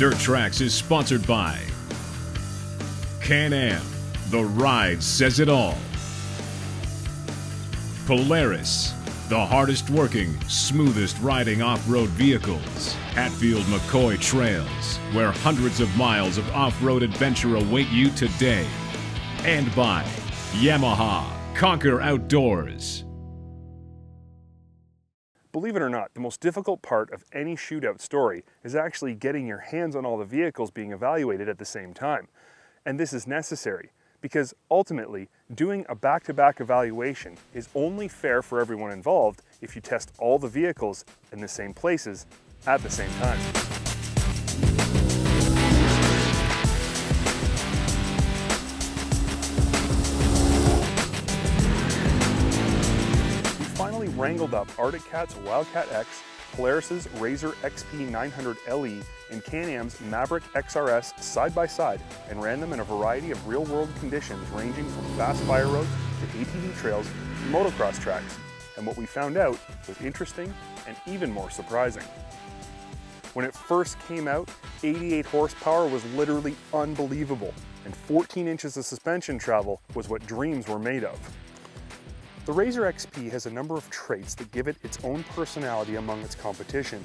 Dirt Trax is sponsored by Can-Am, the ride says it all. Polaris, the hardest working, smoothest riding off-road vehicles. Hatfield McCoy Trails, where hundreds of miles of off-road adventure await you today. And by Yamaha, conquer outdoors. Believe it or not, the most difficult part of any shootout story is actually getting your hands on all the vehicles being evaluated at the same time. And this is necessary because ultimately, doing a back-to-back evaluation is only fair for everyone involved if you test all the vehicles in the same places at the same time. We finally wrangled up Artic Cat's Wildcat X, Polaris's Razer Xp 900 LE, and Can-Am's Maverick XRS side by side and ran them in a variety of real-world conditions ranging from fast fire roads to ATV trails to motocross tracks. And what we found out was interesting and even more surprising. When it first came out, 88 horsepower was literally unbelievable, and 14 inches of suspension travel was what dreams were made of. The Razer XP has a number of traits that give it its own personality among its competition.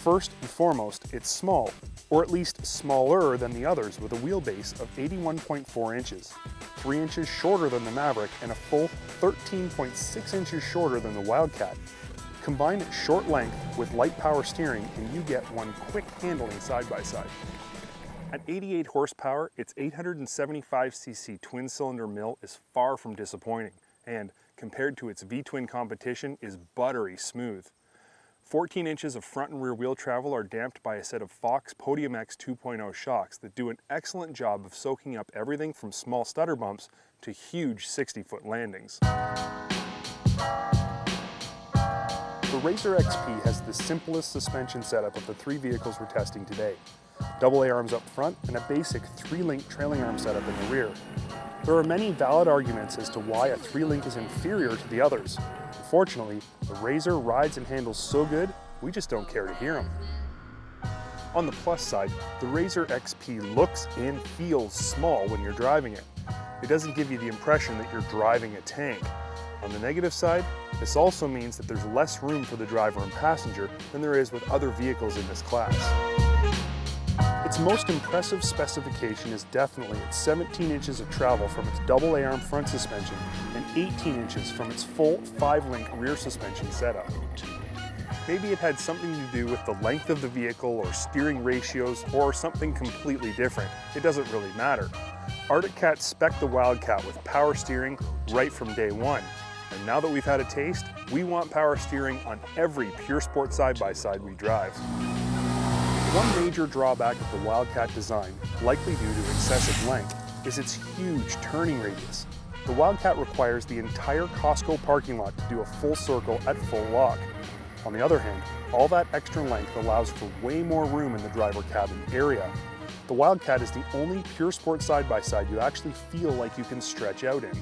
First and foremost, it's small, or at least smaller than the others, with a wheelbase of 81.4 inches, 3 inches shorter than the Maverick and a full 13.6 inches shorter than the Wildcat. Combine its short length with light power steering and you get one quick handling side-by-side. At 88 horsepower, its 875cc twin-cylinder mill is far from disappointing and, compared to its V-twin competition, is buttery smooth. 14 inches of front and rear wheel travel are damped by a set of Fox Podium X 2.0 shocks that do an excellent job of soaking up everything from small stutter bumps to huge 60-foot landings. The Razer XP has the simplest suspension setup of the three vehicles we're testing today. Double A-arms up front and a basic 3-link trailing arm setup in the rear. There are many valid arguments as to why a 3-link is inferior to the others. Unfortunately, the Razer rides and handles so good, we just don't care to hear them. On the plus side, the Razer XP looks and feels small when you're driving it. It doesn't give you the impression that you're driving a tank. On the negative side, this also means that there's less room for the driver and passenger than there is with other vehicles in this class. Its most impressive specification is definitely its 17 inches of travel from its double A-arm front suspension and 18 inches from its full 5-link rear suspension setup. Maybe it had something to do with the length of the vehicle or steering ratios or something completely different. It doesn't really matter. Artic Cat spec'd the Wildcat with power steering right from day one. And now that we've had a taste, we want power steering on every pure sport side-by-side we drive. One major drawback of the Wildcat design, likely due to excessive length, is its huge turning radius. The Wildcat requires the entire Costco parking lot to do a full circle at full lock. On the other hand, all that extra length allows for way more room in the driver cabin area. The Wildcat is the only pure sport side-by-side you actually feel like you can stretch out in.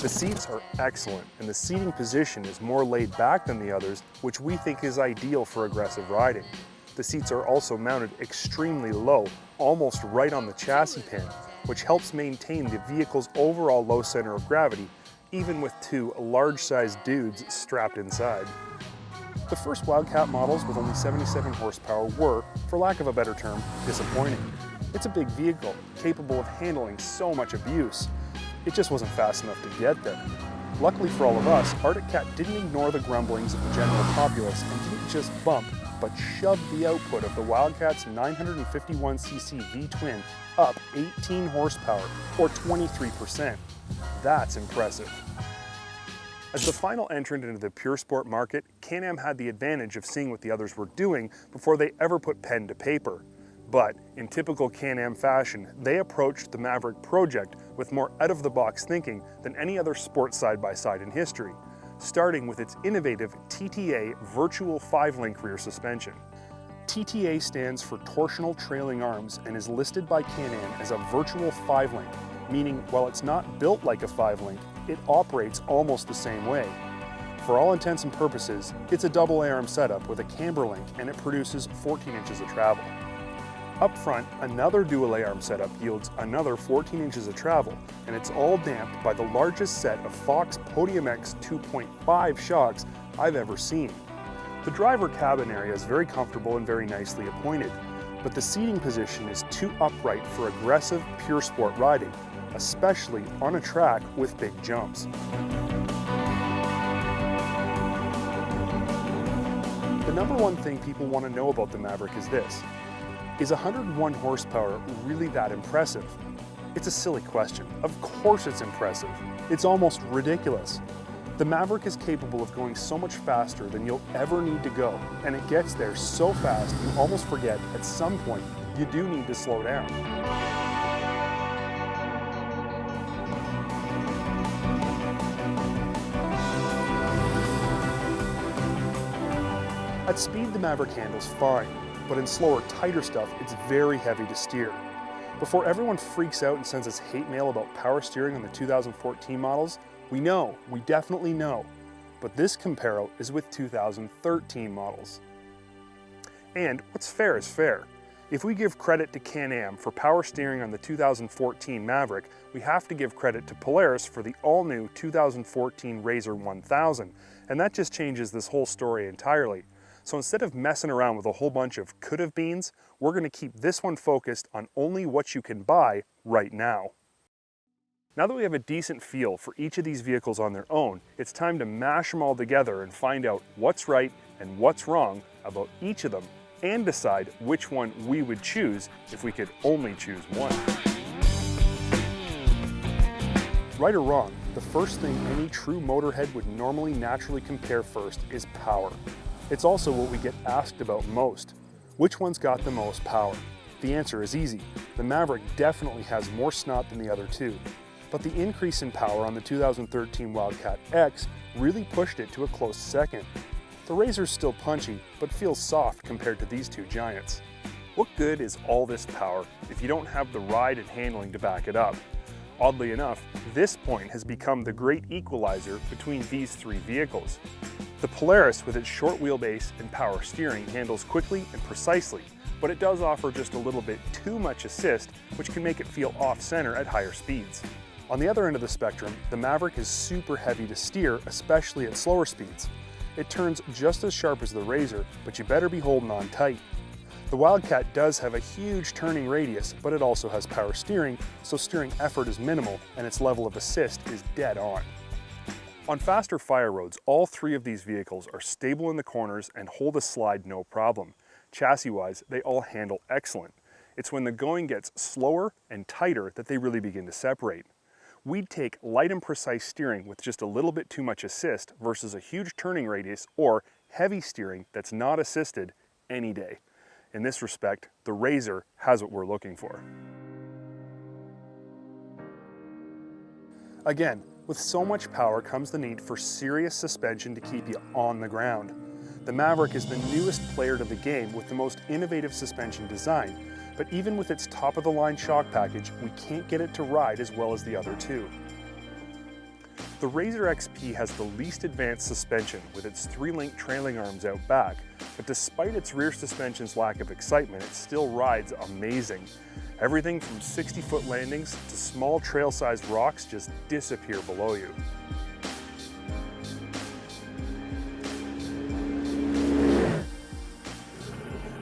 The seats are excellent, and the seating position is more laid back than the others, which we think is ideal for aggressive riding. The seats are also mounted extremely low, almost right on the chassis pin, which helps maintain the vehicle's overall low center of gravity, even with two large-sized dudes strapped inside. The first Wildcat models with only 77 horsepower were, for lack of a better term, disappointing. It's a big vehicle, capable of handling so much abuse. It just wasn't fast enough to get there. Luckily for all of us, Artic Cat didn't ignore the grumblings of the general populace and didn't just bump, but shoved the output of the Wildcat's 951cc V-twin up 18 horsepower, or 23%. That's impressive. As the final entrant into the pure sport market, Can-Am had the advantage of seeing what the others were doing before they ever put pen to paper. But in typical Can-Am fashion, they approached the Maverick project with more out-of-the-box thinking than any other sports side-by-side in history, starting with its innovative TTA virtual 5-link rear suspension. TTA stands for Torsional Trailing Arms and is listed by Can-Am as a virtual 5-link, meaning while it's not built like a 5-link, it operates almost the same way. For all intents and purposes, it's a double A-arm setup with a camber link, and it produces 14 inches of travel. Up front, another dual A-arm setup yields another 14 inches of travel, and it's all damped by the largest set of Fox Podium X 2.5 shocks I've ever seen. The driver cabin area is very comfortable and very nicely appointed, but the seating position is too upright for aggressive pure sport riding, especially on a track with big jumps. The number one thing people want to know about the Maverick is this: is 101 horsepower really that impressive? It's a silly question. Of course it's impressive. It's almost ridiculous. The Maverick is capable of going so much faster than you'll ever need to go, and it gets there so fast you almost forget at some point you do need to slow down. At speed, the Maverick handles fine, but in slower, tighter stuff, it's very heavy to steer. Before everyone freaks out and sends us hate mail about power steering on the 2014 models, we definitely know, but this comparo is with 2013 models. And what's fair is fair. If we give credit to Can-Am for power steering on the 2014 Maverick, we have to give credit to Polaris for the all-new 2014 Razer 1000, and that just changes this whole story entirely. So instead of messing around with a whole bunch of could-have beens, we're going to keep this one focused on only what you can buy right now. Now that we have a decent feel for each of these vehicles on their own, it's time to mash them all together and find out what's right and what's wrong about each of them, and decide which one we would choose if we could only choose one. Right or wrong, the first thing any true motorhead would normally naturally compare first is power. It's also what we get asked about most. Which one's got the most power? The answer is easy. The Maverick definitely has more snot than the other two. But the increase in power on the 2013 Wildcat X really pushed it to a close second. The Razer's still punchy, but feels soft compared to these two giants. What good is all this power if you don't have the ride and handling to back it up? Oddly enough, this point has become the great equalizer between these three vehicles. The Polaris, with its short wheelbase and power steering, handles quickly and precisely, but it does offer just a little bit too much assist, which can make it feel off-center at higher speeds. On the other end of the spectrum, the Maverick is super heavy to steer, especially at slower speeds. It turns just as sharp as the Razer, but you better be holding on tight. The Wildcat does have a huge turning radius, but it also has power steering, so steering effort is minimal and its level of assist is dead on. On faster fire roads, all three of these vehicles are stable in the corners and hold a slide no problem. Chassis-wise, they all handle excellent. It's when the going gets slower and tighter that they really begin to separate. We'd take light and precise steering with just a little bit too much assist versus a huge turning radius or heavy steering that's not assisted any day. In this respect, the Razer has what we're looking for. Again, with so much power comes the need for serious suspension to keep you on the ground. The Maverick is the newest player to the game with the most innovative suspension design, but even with its top-of-the-line shock package, we can't get it to ride as well as the other two. The Razer Xp has the least advanced suspension with its 3-link trailing arms out back, but despite its rear suspension's lack of excitement, it still rides amazing. Everything from 60-foot landings to small trail-sized rocks just disappear below you.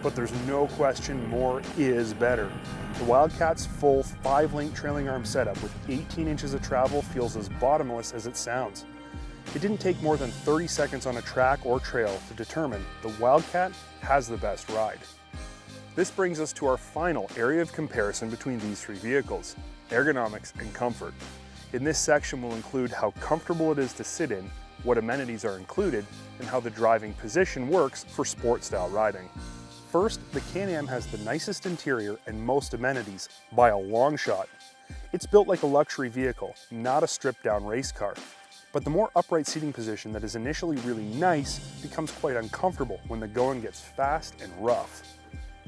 But there's no question more is better. The Wildcat's full 5-link trailing arm setup with 18 inches of travel feels as bottomless as it sounds. It didn't take more than 30 seconds on a track or trail to determine the Wildcat has the best ride. This brings us to our final area of comparison between these three vehicles, ergonomics and comfort. In this section we'll include how comfortable it is to sit in, what amenities are included, and how the driving position works for sport-style riding. First, the Can-Am has the nicest interior and most amenities, by a long shot. It's built like a luxury vehicle, not a stripped-down race car. But the more upright seating position that is initially really nice becomes quite uncomfortable when the going gets fast and rough.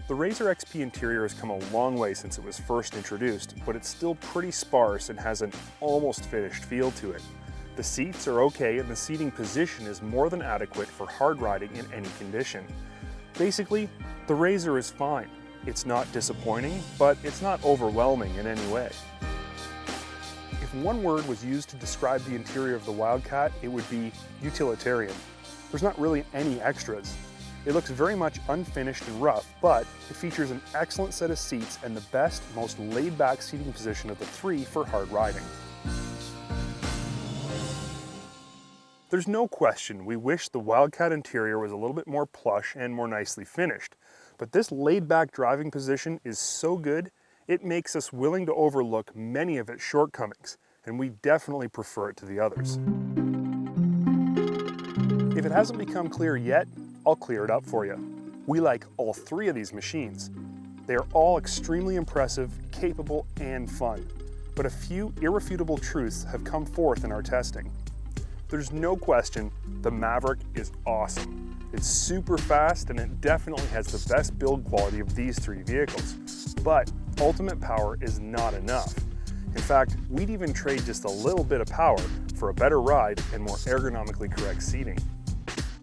The Razer Xp interior has come a long way since it was first introduced, but it's still pretty sparse and has an almost finished feel to it. The seats are okay and the seating position is more than adequate for hard riding in any condition. Basically, the Razer is fine. It's not disappointing, but it's not overwhelming in any way. If one word was used to describe the interior of the Wildcat, it would be utilitarian. There's not really any extras. It looks very much unfinished and rough, but it features an excellent set of seats and the best, most laid-back seating position of the three for hard riding. There's no question we wish the Wildcat interior was a little bit more plush and more nicely finished, but this laid-back driving position is so good, it makes us willing to overlook many of its shortcomings, and we definitely prefer it to the others. If it hasn't become clear yet, I'll clear it up for you. We like all three of these machines. They are all extremely impressive, capable, and fun, but a few irrefutable truths have come forth in our testing. There's no question the Maverick is awesome. It's super fast and it definitely has the best build quality of these three vehicles. But ultimate power is not enough. In fact, we'd even trade just a little bit of power for a better ride and more ergonomically correct seating.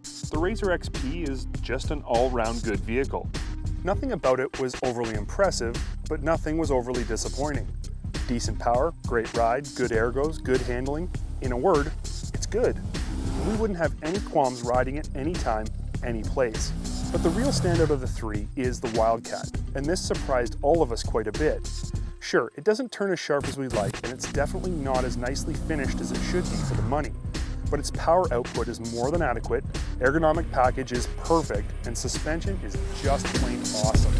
The Razer Xp is just an all-round good vehicle. Nothing about it was overly impressive, but nothing was overly disappointing. Decent power, great ride, good ergos, good handling. In a word, it's good. We wouldn't have any qualms riding it anytime, any place. But the real standout of the three is the Wildcat, and this surprised all of us quite a bit. Sure, it doesn't turn as sharp as we'd like, and it's definitely not as nicely finished as it should be for the money. But its power output is more than adequate, ergonomic package is perfect, and suspension is just plain awesome.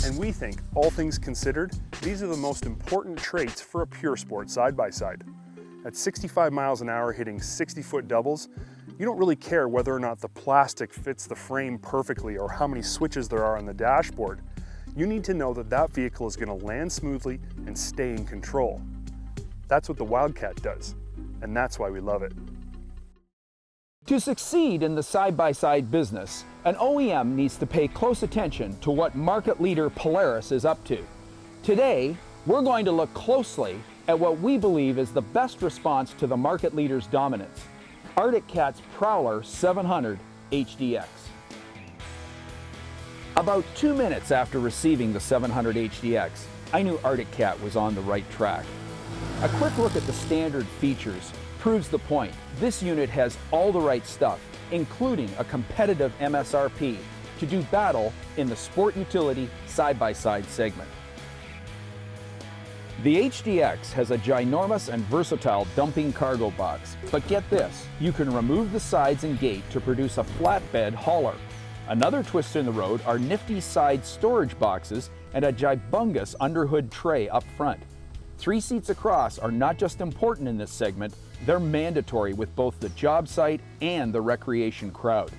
And we think, all things considered, these are the most important traits for a pure sport side-by-side. At 65 miles an hour hitting 60-foot doubles, you don't really care whether or not the plastic fits the frame perfectly or how many switches there are on the dashboard. You need to know that that vehicle is going to land smoothly and stay in control. That's what the Wildcat does, and that's why we love it. To succeed in the side-by-side business, an OEM needs to pay close attention to what market leader Polaris is up to. Today, we're going to look closely at what we believe is the best response to the market leader's dominance, Artic Cat's Prowler 700 HDX. About 2 minutes after receiving the 700 HDX, I knew Artic Cat was on the right track. A quick look at the standard features proves the point. This unit has all the right stuff, including a competitive MSRP to do battle in the sport utility side-by-side segment. The HDX has a ginormous and versatile dumping cargo box, but get this, you can remove the sides and gate to produce a flatbed hauler. Another twist in the road are nifty side storage boxes and a gibungous underhood tray up front. 3 seats across are not just important in this segment, they're mandatory with both the job site and the recreation crowd.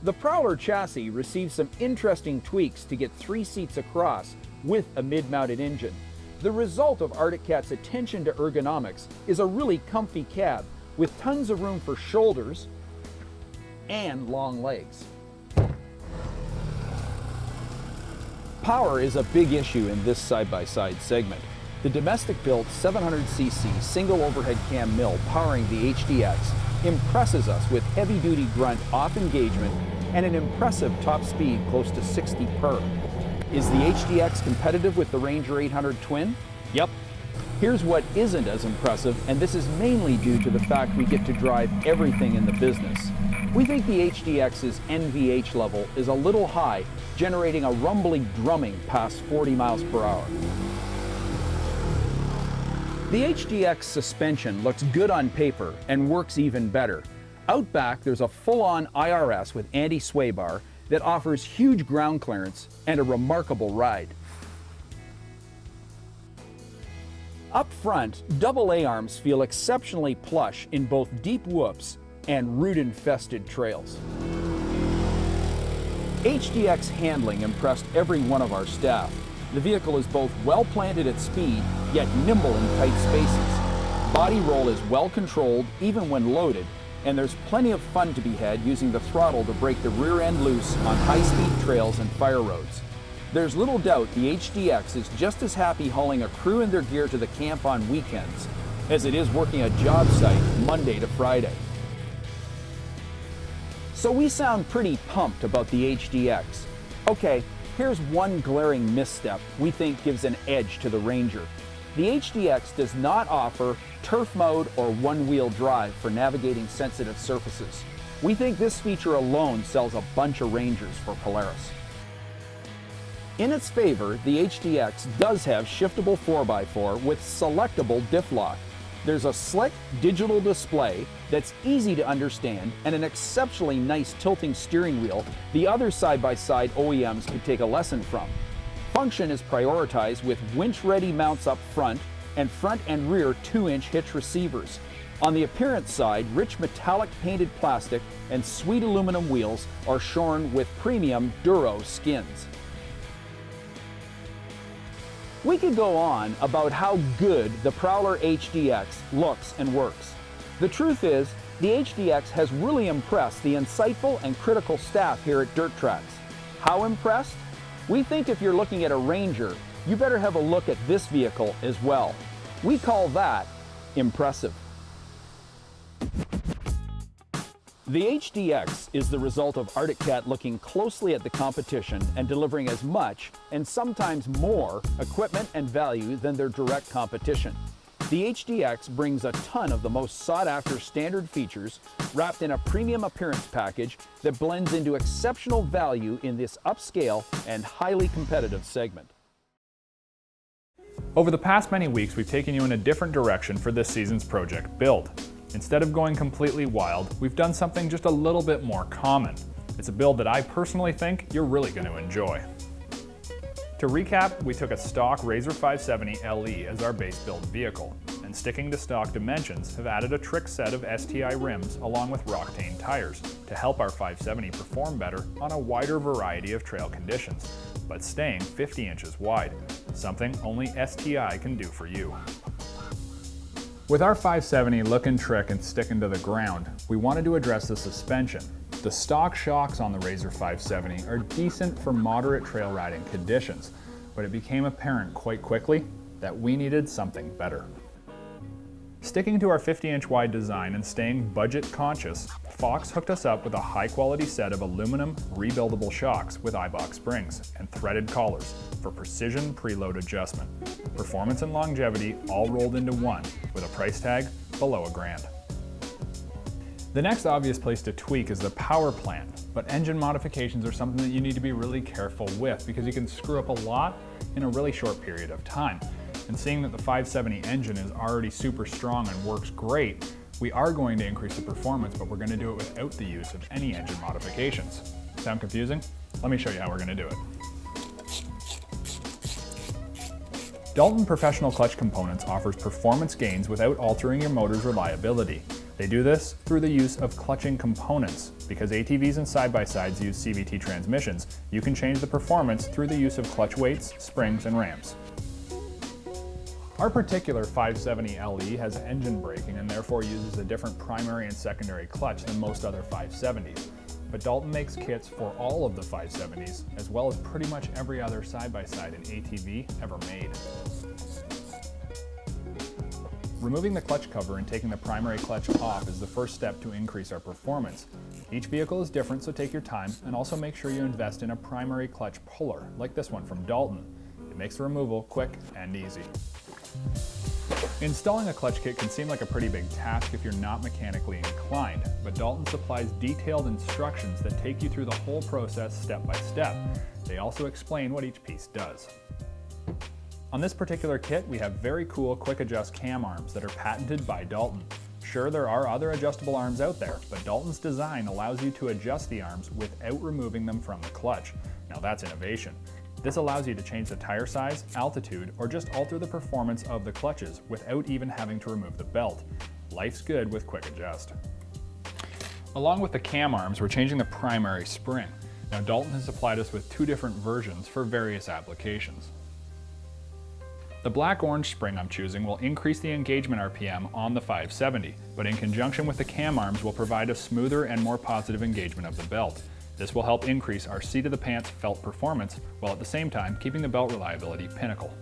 The Prowler chassis received some interesting tweaks to get 3 seats across with a mid-mounted engine. The result of Artic Cat's attention to ergonomics is a really comfy cab with tons of room for shoulders and long legs. Power is a big issue in this side-by-side segment. The domestic-built 700cc single overhead cam mill powering the HDX impresses us with heavy-duty grunt off engagement and an impressive top speed close to 60 per. Is the HDX competitive with the Ranger 800 Twin? Yep. Here's what isn't as impressive, and this is mainly due to the fact we get to drive everything in the business. We think the HDX's NVH level is a little high, generating a rumbly drumming past 40 miles per hour. The HDX suspension looks good on paper and works even better. Out back, there's a full-on IRS with anti-sway bar that offers huge ground clearance and a remarkable ride. Up front, double A-arms feel exceptionally plush in both deep whoops and root-infested trails. HDX handling impressed every one of our staff. The vehicle is both well planted at speed, yet nimble in tight spaces. Body roll is well controlled, even when loaded, and there's plenty of fun to be had using the throttle to break the rear end loose on high-speed trails and fire roads. There's little doubt the HDX is just as happy hauling a crew and their gear to the camp on weekends as it is working a job site Monday to Friday. So we sound pretty pumped about the HDX. Okay, here's one glaring misstep we think gives an edge to the Ranger. The HDX does not offer turf mode or one-wheel drive for navigating sensitive surfaces. We think this feature alone sells a bunch of Rangers for Polaris. In its favor, the HDX does have shiftable 4x4 with selectable diff lock. There's a slick digital display that's easy to understand and an exceptionally nice tilting steering wheel the other side-by-side OEMs could take a lesson from. Function is prioritized with winch-ready mounts up front and rear 2-inch hitch receivers. On the appearance side, rich metallic painted plastic and sweet aluminum wheels are shorn with premium Duro skins. We could go on about how good the Prowler HDX looks and works. The truth is, the HDX has really impressed the insightful and critical staff here at Trax. How impressed? We think if you're looking at a Ranger, you better have a look at this vehicle as well. We call that impressive. The HDX is the result of Artic looking closely at the competition and delivering as much, and sometimes more, equipment and value than their direct competition. The HDX brings a ton of the most sought-after standard features wrapped in a premium appearance package that blends into exceptional value in this upscale and highly competitive segment. Over the past many weeks, we've taken you in a different direction for this season's project build. Instead of going completely wild, we've done something just a little bit more common. It's a build that I personally think you're really going to enjoy. To recap, we took a stock Razer 570 LE as our base build vehicle, and sticking to stock dimensions, have added a trick set of STI rims along with Roctane tires to help our 570 perform better on a wider variety of trail conditions, but staying 50 inches wide, something only STI can do for you. With our 570 looking trick and sticking to the ground, we wanted to address the suspension. The stock shocks on the Razer 570 are decent for moderate trail riding conditions, but it became apparent quite quickly that we needed something better. Sticking to our 50-inch wide design and staying budget conscious, Fox hooked us up with a high-quality set of aluminum rebuildable shocks with eyebox springs and threaded collars for precision preload adjustment. Performance and longevity all rolled into one with a price tag below $1,000. The next obvious place to tweak is the power plant, but engine modifications are something that you need to be really careful with because you can screw up a lot in a really short period of time. And seeing that the 570 engine is already super strong and works great, we are going to increase the performance, but we're going to do it without the use of any engine modifications. Sound confusing? Let me show you how we're going to do it. Dalton Professional Clutch Components offers performance gains without altering your motor's reliability. They do this through the use of clutching components. Because ATVs and side-by-sides use CVT transmissions, you can change the performance through the use of clutch weights, springs, and rams. Our particular 570 LE has engine braking and therefore uses a different primary and secondary clutch than most other 570s. But Dalton makes kits for all of the 570s, as well as pretty much every other side-by-side and ATV ever made. Removing the clutch cover and taking the primary clutch off is the first step to increase our performance. Each vehicle is different, so take your time, and also make sure you invest in a primary clutch puller, like this one from Dalton. It makes the removal quick and easy. Installing a clutch kit can seem like a pretty big task if you're not mechanically inclined, but Dalton supplies detailed instructions that take you through the whole process step by step. They also explain what each piece does. On this particular kit, we have very cool quick adjust cam arms that are patented by Dalton. Sure, there are other adjustable arms out there, but Dalton's design allows you to adjust the arms without removing them from the clutch. Now that's innovation. This allows you to change the tire size, altitude, or just alter the performance of the clutches without even having to remove the belt. Life's good with quick adjust. Along with the cam arms, we're changing the primary spring. Now Dalton has supplied us with two different versions for various applications. The black-orange spring I'm choosing will increase the engagement RPM on the 570, but in conjunction with the cam arms will provide a smoother and more positive engagement of the belt. This will help increase our seat-of-the-pants felt performance, while at the same time keeping the belt reliability pinnacle.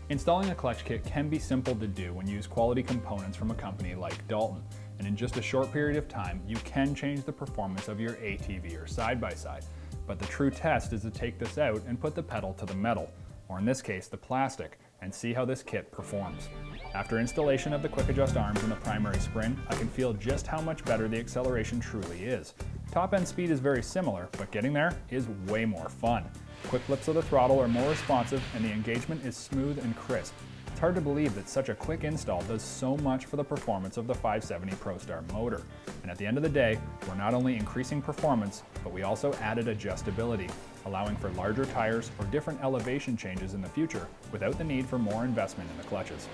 Installing a clutch kit can be simple to do when you use quality components from a company like Dalton, and in just a short period of time, you can change the performance of your ATV or side-by-side. But the true test is to take this out and put the pedal to the metal, or in this case, the plastic, and see how this kit performs. After installation of the quick adjust arms and the primary spring, I can feel just how much better the acceleration truly is. Top end speed is very similar, but getting there is way more fun. Quick flips of the throttle are more responsive and the engagement is smooth and crisp. It's hard to believe that such a quick install does so much for the performance of the 570 ProStar motor. And at the end of the day, we're not only increasing performance, but we also added adjustability, allowing for larger tires or different elevation changes in the future without the need for more investment in the clutches.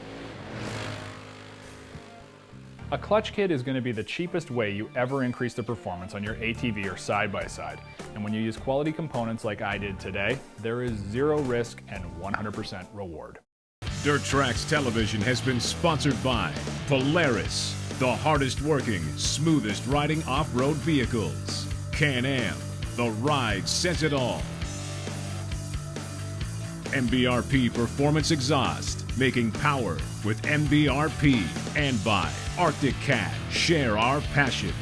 A clutch kit is going to be the cheapest way you ever increase the performance on your ATV or side-by-side. And when you use quality components like I did today, there is zero risk and 100% reward. Dirt Trax Television has been sponsored by Polaris, the hardest working, smoothest riding off-road vehicles. Can-Am, the ride says it all. MBRP Performance Exhaust, making power with MBRP. And by Artic Cat, share our passion.